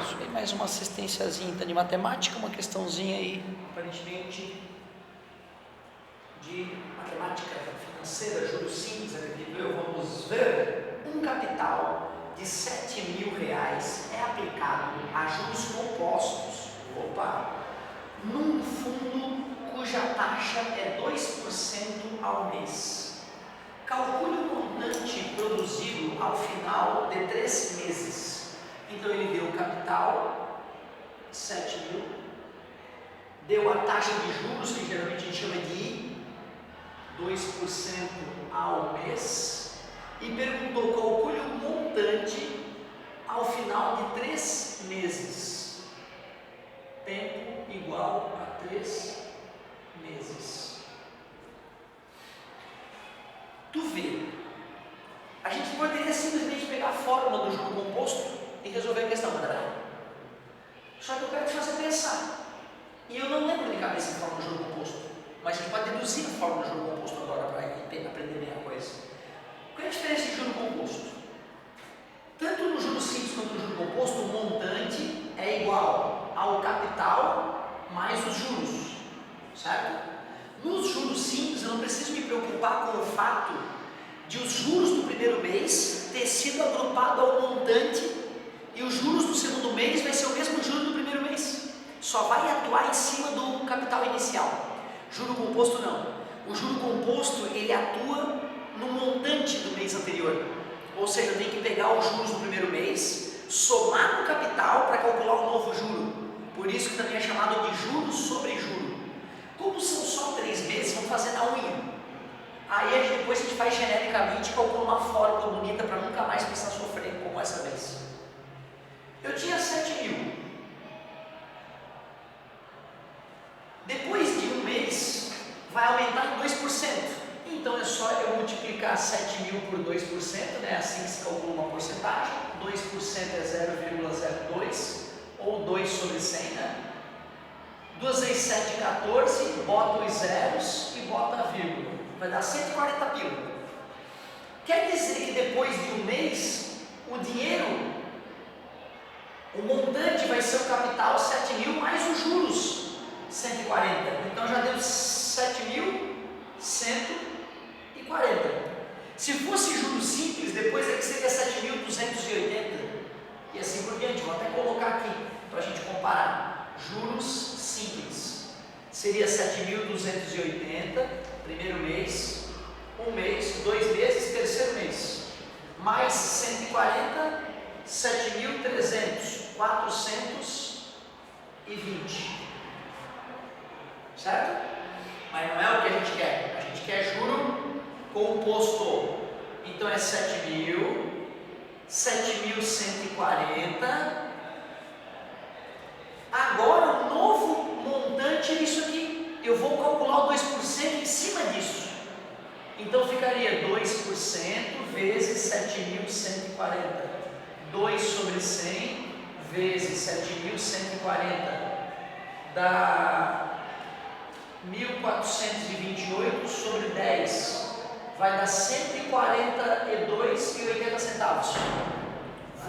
Isso aí, mais uma assistênciazinha então, de matemática, uma questãozinha aí, aparentemente, de matemática financeira, juros simples, acredito eu. Vamos ver. Um capital de R$7.000 é aplicado a juros compostos, num fundo cuja taxa é 2% ao mês. Calcule o montante produzido ao final de 3 meses. Então ele deu o capital, 7.000, deu a taxa de juros, que geralmente a gente chama de 2% ao mês, e perguntou: calcule o montante ao final de 3 meses. Tempo igual a 3 meses. Tu vê, a gente poderia simplesmente pegar a fórmula do juro composto e resolver a questão, André. Só que eu quero te fazer pensar. E eu não lembro de cabeça a fórmula do juro composto, mas a gente pode deduzir a fórmula do juro composto agora para aprender bem a coisa. Qual é a diferença de juro composto? Tanto no juro simples quanto no juro composto, o montante é igual ao capital mais os juros, certo? Nos juros simples, eu não preciso me preocupar com o fato de os juros do primeiro mês ter sido agrupado ao montante e os juros do segundo mês vai ser o mesmo juro do primeiro mês. Só vai atuar em cima do capital inicial. Juro composto não. O juro composto ele atua no montante do mês anterior. Ou seja, eu tenho que pegar os juros do primeiro mês, somar no capital para calcular o novo juro. Por isso que também é chamado de juros sobre juro. Como são só 3 meses, vamos fazer na unha. Aí depois a gente faz genericamente, calcula uma fórmula bonita para nunca mais precisar sofrer como essa vez. Eu tinha 7.000. Depois de um mês, vai aumentar em 2%. Então é só eu multiplicar 7.000 por 2%, né? Assim que se calcula uma porcentagem. 2% é 0,02, ou 2 sobre 100, né? 2 vezes 7, 14, bota os zeros e bota a vírgula. Vai dar 140 pila. Quer dizer que depois de um mês, o dinheiro, o montante vai ser o capital 7.000 mais os juros 140. Então já deu 7.140. Se fosse juros simples, depois é que seria 7.280 e assim por diante. Vou até colocar aqui para a gente comparar. Juros simples seria 7.280, primeiro mês, um mês, 2 meses, terceiro mês, mais 140, 7.300, 420, certo? Mas não é o que a gente quer. A gente quer juro composto. Então é 7.000, 7.140. Agora o novo montante é isso aqui. Eu vou calcular o 2% em cima disso. Então ficaria 2% vezes 7.140. 2 sobre 100 vezes 7.140 dá 1.428 sobre 10. Vai dar 142,80 centavos.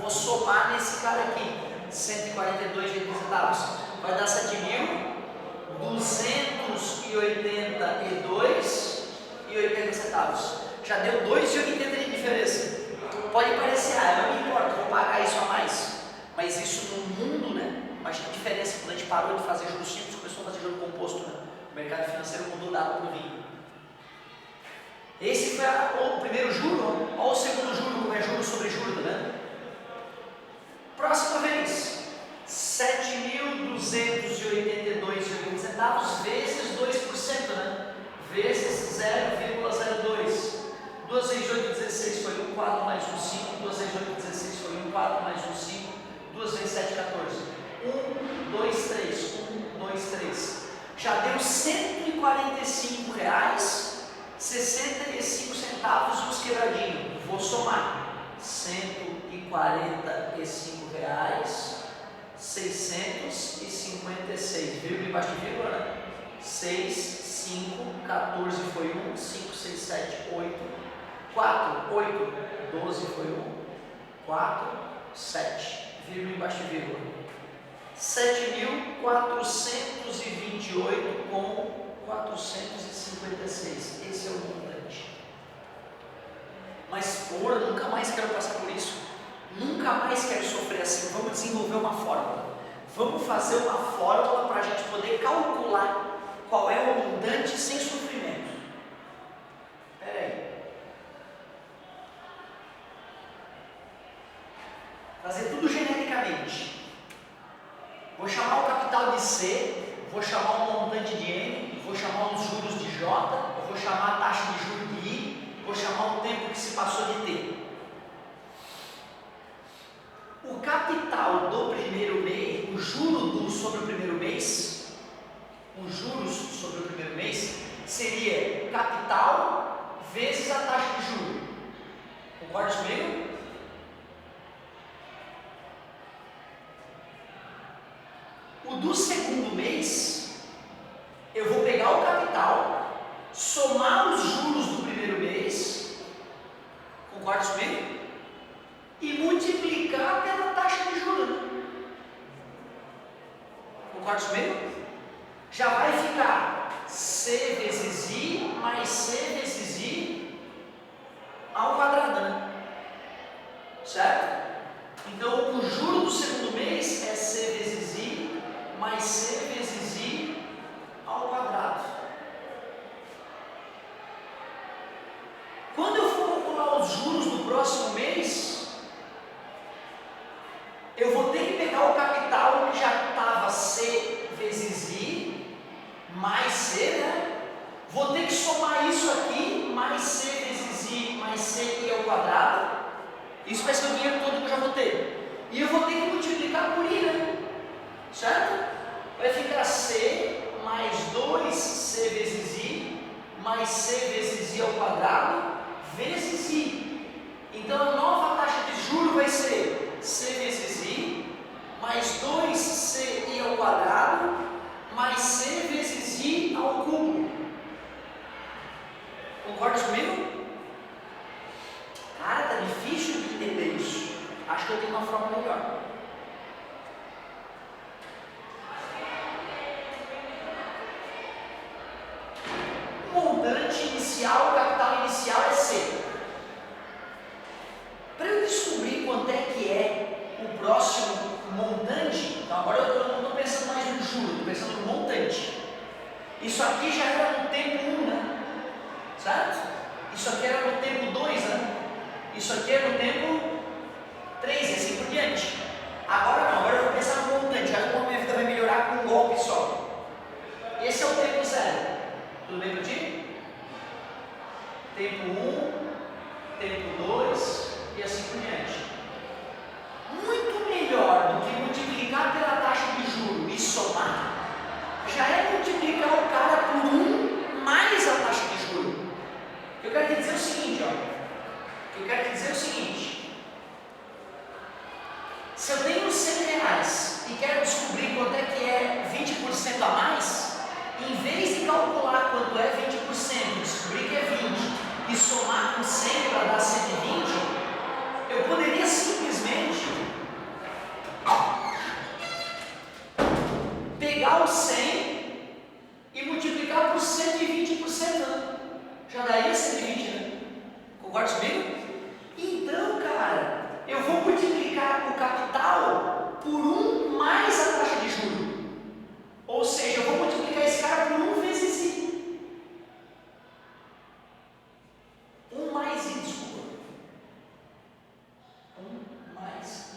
Vou somar nesse cara aqui. 142,80 centavos. Vai dar 7.282,80 centavos. Já deu 2,80 de diferença. Pode parecer, não me importa, vou pagar isso a mais. Mas isso no mundo, né? Imagina a diferença quando a gente parou de fazer juros simples, começou a fazer juro composto, né? O mercado financeiro mudou da água para o vinho. Esse foi o primeiro juro. Olha o segundo juro, como é juro sobre juro, tá vendo? Próxima vez, 7.282,80 centavos vezes 2%, né? Vezes 0,02. 2 vezes 8, 16 foi 1, 4 mais 1, 5. 2 vezes 8, 16 foi 1, 4 mais 1, 5. 2 vezes 7, 14. 1, 2, 3. 1, 2, 3. Já deu R$145,65 nos quebradinhos. Vou somar. R$145,656. Vírgula embaixo de vírgula, né? 6, 5, 14 foi 1, 5, 6, 7, 8, 4, 8, 12 foi 1, 4, 7, vírgula embaixo de vírgula. 7.428 com 456. Esse é o montante. Mas, porra, nunca mais quero passar por isso. Nunca mais quero sofrer assim. Vamos desenvolver uma fórmula. Vamos fazer uma fórmula para a gente poder calcular qual é o montante sem sofrimento. Espera aí. Fazer tudo genericamente. Vou chamar o capital de C, vou chamar o montante de M, vou chamar os juros de J, vou chamar a taxa de juros de I, vou chamar o tempo que se passou de T. O capital do primeiro mês, o juro sobre o primeiro mês, os juros sobre o primeiro mês, seria capital vezes a taxa de juros. Concorda comigo? O do segundo mês, eu vou pegar o capital, somar os juros do primeiro mês, concorda comigo? E multiplicar pela taxa de juros. Concorda comigo? Já vai ficar C vezes I mais C vezes I ao quadrado, né? Certo? Então, o juro do segundo mês é C vezes I mais C vezes I ao quadrado. Quando eu for calcular os juros do próximo mês, eu vou ter que pegar o capital que já estava C vezes I mais C, né? Vou ter que somar isso aqui, mais C vezes I mais C I ao quadrado. Isso vai ser o dinheiro todo que eu já vou ter. E eu vou ter que multiplicar por I, né? Certo? Vai ficar C mais 2C vezes I mais C vezes I ao quadrado vezes I. Então a nova taxa de juros vai ser C vezes I mais 2CI ao quadrado mais C vezes I ao cubo. Concorda comigo? Cara, tá difícil de entender isso. Acho que eu tenho uma forma melhor. O montante inicial, o capital inicial é C. Para eu descobrir quanto é que é o próximo montante, então agora eu não estou pensando mais no juro, estou pensando no montante. Isso aqui já era no tempo 1, né? Certo? Isso aqui era no tempo 2, né? Isso aqui é no tempo 3 e assim por diante. Agora não, agora eu vou pensar no montante, já como a minha vida vai melhorar com um golpe só. Esse é o tempo 0. Tudo bem para ti? Tempo 1, tempo 2 e assim por diante. Muito melhor do que multiplicar pela taxa de juros e somar, já é multiplicar o cara por 1 mais a taxa de juros. Eu quero te dizer o seguinte, se eu tenho 100 reais e quero descobrir quanto é que é 20% a mais, em vez de calcular quanto é 20%, descobrir que é 20 e somar com 100 para dar 120, eu poderia simplesmente pegar o 100 e multiplicar por 120%, né? Já daria 120, né? Concorda comigo? Então, cara, eu vou multiplicar o capital por 1 mais a taxa de juros. Ou seja, eu vou multiplicar esse cara por 1 vezes I. 1 mais I, desculpa. 1 mais I.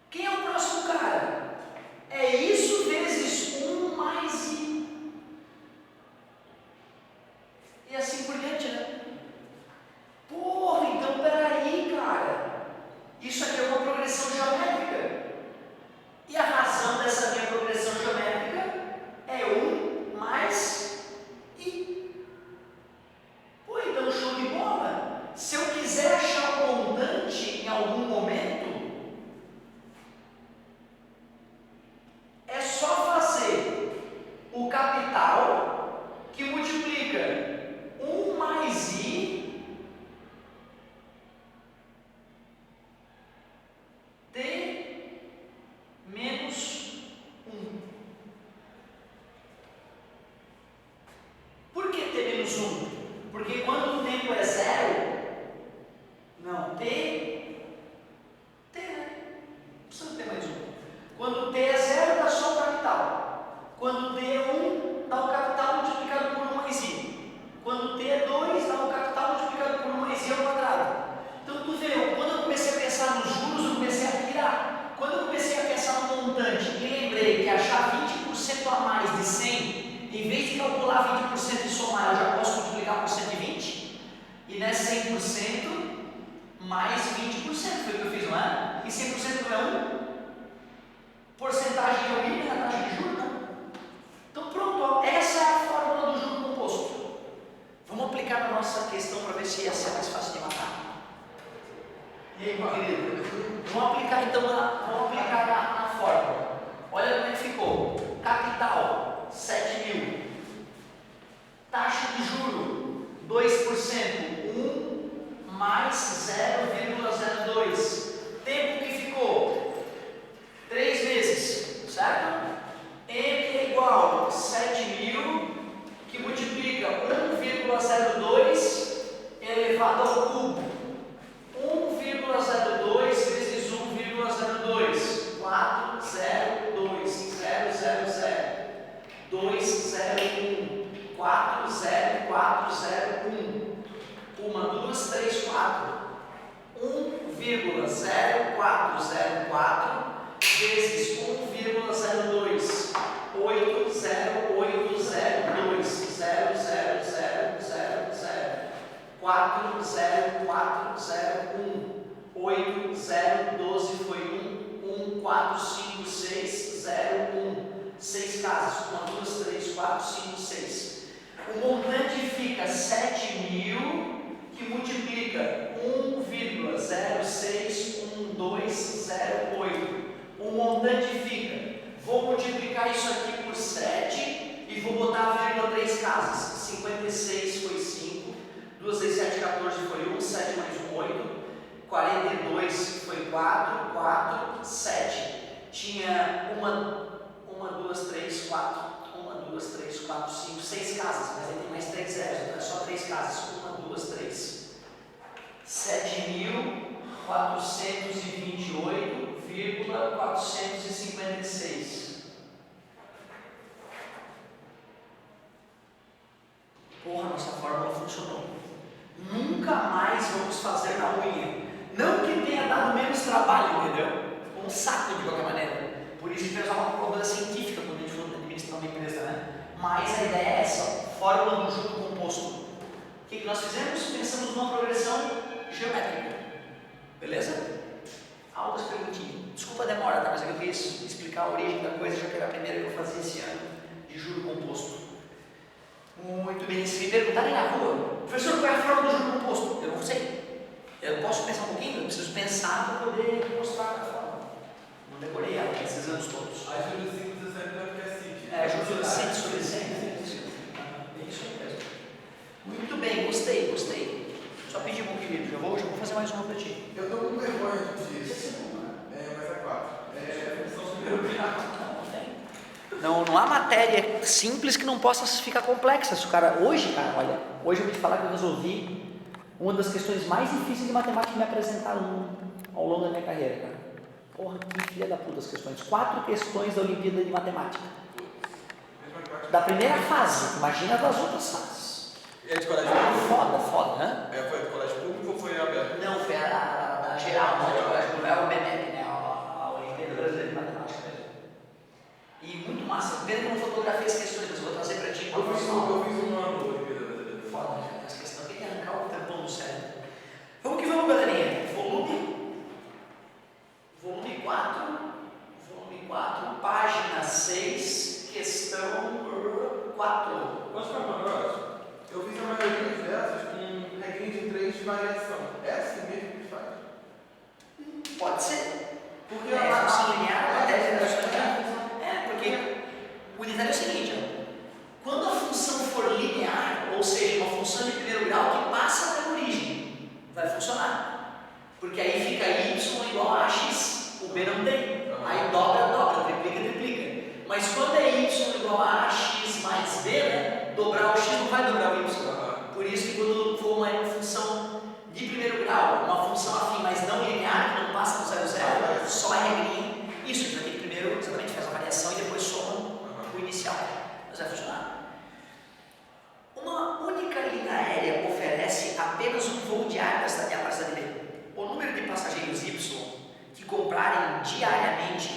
Quem é o próximo cara? E 100% não é 1? Porcentagem é o I na taxa de juros, não? Então pronto, ó, essa é a fórmula do juro composto. Vamos aplicar na nossa questão para ver se essa é mais fácil de matar. E aí, meu querido? Vamos aplicar então na fórmula. Olha como é que ficou. Capital, 7.000. Taxa de juro, 2%. 1 mais 0,02. Tempo que ficou? 3 meses, certo? M é igual a 7.000, que multiplica 1,02 elevado ao cubo. 1,02 vezes 1,02. 402, 000, 201, 40401. 1, 2, 3, 4. 1,0404 vezes 1,02. 80802 00000 40401. 8012 foi 1 4 5 6 0 1. 6 casas. 1, 2, 3, 4, 5, 6. O montante fica 7.000, que multiplica 1,061208. O montante fica, vou multiplicar isso aqui por 7 e vou botar a vírgula 3 casas. 56 foi 5, 2 vezes 7, 14 foi 1, 7 mais 1, 8, 42 foi 4, 4, 7. Tinha 1, 2, 3, 4, 1, 2, 3, 4, 5, 6 casas, mas aí tem mais 3 zeros, então é só 3 casas. 1, 2, 3. 7.428,456. Porra, nossa fórmula funcionou. Nunca mais vamos fazer na unha. Não que tenha dado menos trabalho, entendeu? Ficou um saco de qualquer maneira. Por isso que fez uma prova científica quando a gente for administrar uma empresa, né? Mas a ideia é essa, fórmula do juro composto. O que nós fizemos? Pensamos numa progressão geométrica. Beleza? Altas perguntinhas. Desculpa a demora, tá? Mas eu quis explicar a origem da coisa, já que era a primeira que eu fazia esse ano de juro composto. Muito bem. Se me perguntarem na rua, professor, qual é a fórmula do juro composto? Eu não sei. Eu posso pensar um pouquinho, eu preciso pensar para poder mostrar a fórmula. Não decorei ela esses anos todos. A juro simples é sempre porque é simples. É, juro simples sobre simples. É isso mesmo. Muito bem, gostei. Só pedir um equilíbrio, já vou fazer mais uma para ti. Eu estou com vergonha disso. Mas é 4. Função de primeiro grau. Não há matéria simples que não possa ficar complexa. Se o cara, hoje eu vou te falar que eu resolvi uma das questões mais difíceis de matemática que me apresentaram ao longo da minha carreira, cara. Porra, que filha da puta as questões. 4 questões da Olimpíada de Matemática. Da primeira fase, imagina das outras fases. É de colégio público? Foda, né? Foi de colégio público ou foi aberto? Não, foi a geral, não é o BMEP, né? A Olimpíada Brasileira de Matemática mesmo. E muito massa. Pena que eu não fotografei as questões, mas eu vou trazer pra ti. Eu fiz um ano da Olimpíada Brasileira. Foda, né? Essa questão tem que arrancar o tampão do cérebro. Vamos que vamos, galerinha. Volume 4, página 6, questão 4. Posso falar uma coisa? Eu fiz a maioria dessas com regrinha de 3 de variação. É assim mesmo que faz? Pode ser. Porque a função linear, porque o detalhe é o seguinte, ó, quando a função for linear, ou seja, uma função de primeiro grau que passa pela origem, vai funcionar. Porque aí fica y igual a x, o b não tem. Aí dobra, triplica. Mas quando é y igual a x mais b, né, dobrar o x não vai dobrar o y. Por isso que quando for uma função de primeiro grau, uma função afim, mas não linear, que não passa no 0,0, só a regrinha. Isso, a gente vai ter que primeiro exatamente faz a variação e depois soma o inicial. Mas vai funcionar. Uma única linha aérea oferece apenas um voo diário desta minha parcela B. O número de passageiros Y que comprarem diariamente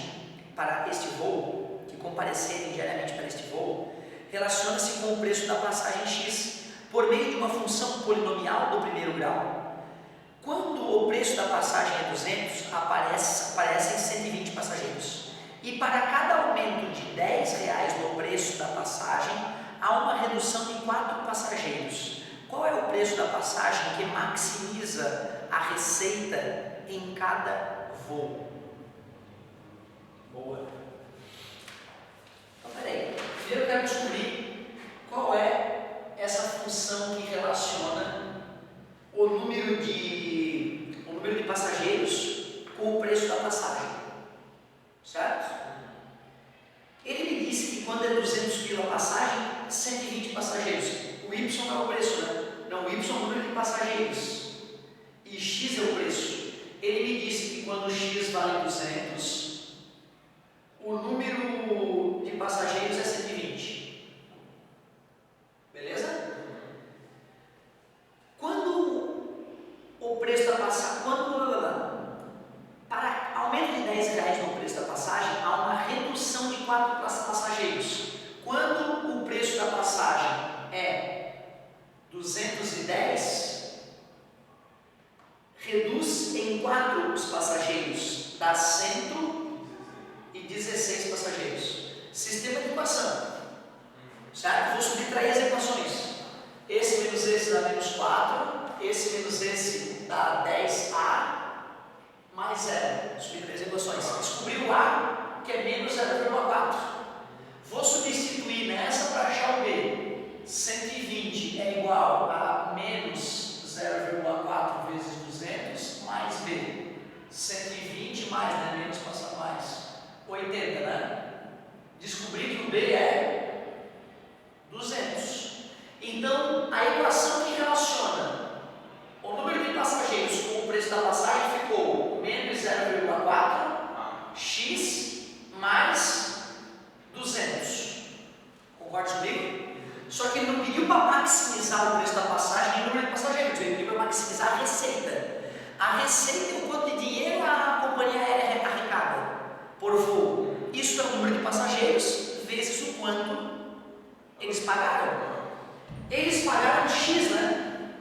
para este voo, que comparecerem diariamente para este voo, relaciona-se com o preço da passagem X por meio de uma função polinomial do primeiro grau. Quando o preço da passagem é 200, aparecem 120 passageiros. E para cada aumento de R$10 no preço da passagem, há uma redução de 4 passageiros. Qual é o preço da passagem que maximiza a receita em cada voo? Boa. Então, peraí. Primeiro eu quero descobrir qual é essa função que relaciona o número de passageiros com o preço da passagem. Certo? Ele me disse que quando é 200 pila a passagem, 120 passageiros. O Y não é o preço, né? Não, o Y é o número de passageiros. E X é o preço. Ele me disse que quando X vale 200, o número de passageiros é 120. Beleza? Quando o preço da passagem, para aumento de R$10 no preço da passagem, há uma redução de 4 passageiros. Quando o preço da passagem é 210, reduz em 4 os passageiros, dá 116 passageiros. Sistema de equação, certo? Vou subtrair as equações. Esse menos esse dá menos 4, esse menos esse dá 10A mais 0. Subtrair as equações. Descobri o A, que é menos 0,4. Vou substituir nessa para achar o B. 120 é igual a menos 0,4 vezes 200 mais B. 120 mais, né? Menos passa mais. 80, né? Descobri que o B é 200. Então, a equação que relaciona o número de passageiros com o preço da passagem ficou menos 0,4 x mais 200. Concorda comigo? Só que ele não pediu para maximizar o preço da passagem e o número de passageiros, ele pediu para maximizar a receita. A receita é o quanto de dinheiro a companhia aérea arrecada por voo. Isso é o número de passageiros vezes o quanto eles pagaram. Eles pagaram X, né?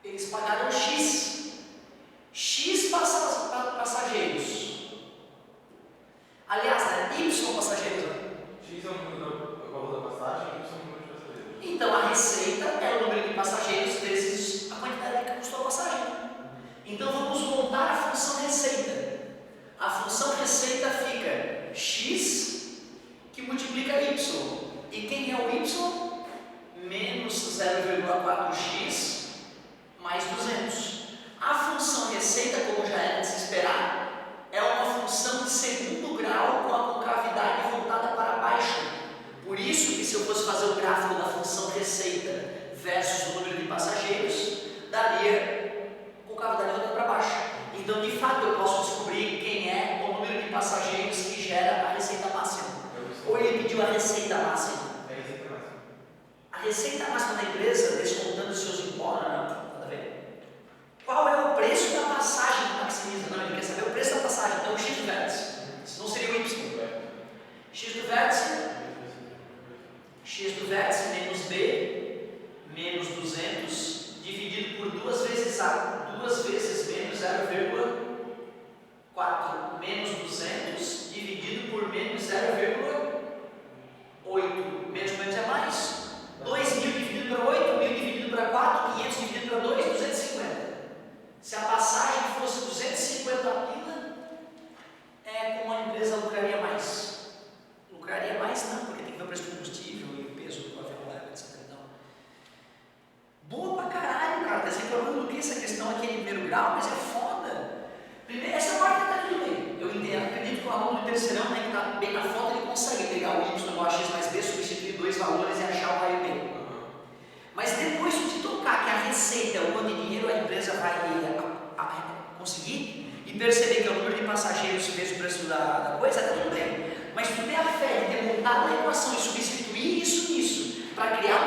Eles pagaram X. X passageiros. Aliás, né? Y passageiros. X é o número do valor da passagem e Y é o número de passageiros. Então a receita é o número de passageiros vezes a quantidade que custou a passagem. Então vamos montar a função receita. A função receita fica X que multiplica Y. E quem é o Y? Menos 0,4x mais 200. A função receita, como já era de se esperar, é uma função de segundo grau com a concavidade voltada para baixo. Por isso que se eu fosse fazer o gráfico da função receita versus o número de passageiros, daria concavidade voltada para baixo. Então, de fato, eu posso descobrir quem é o número de passageiros que gera a receita máxima. Ou ele pediu a receita máxima. A receita máxima da empresa, descontando os seus impostos, não, nada a ver. Qual é o preço da passagem que maximiza? Não, ele quer saber o preço da passagem, então o X do vértice. Senão seria o Y. X do vértice menos B menos 200 dividido por 2 vezes A, 2 vezes menos 0,4 menos 200 dividido por menos 0,8. Menos é mais. 2.000 dividido para 8, 1.000 dividido para 4, 500 dividido para 2, 250. Se a passagem fosse 250 pila, como a empresa lucraria mais. Lucraria mais não, porque tem que ver o preço do combustível e o peso do avião lá, etc. Então, boa pra caralho, cara. Tá reclamando do que essa questão aqui em primeiro grau, mas é foda. Primeiro, essa parte tá tudo bem. Eu entendo, acredito que o aluno do terceirão, né, que está bem na foto, ele consegue pegar o Y igual a X mais B, substituir 2 valores e achar o A e o B. Mas depois de tocar que a receita é o quanto de dinheiro a empresa vai conseguir e perceber que é o número de passageiros vezes o preço da coisa, está tudo bem. Mas tu ter a fé de ter montado a equação e substituir isso nisso para criar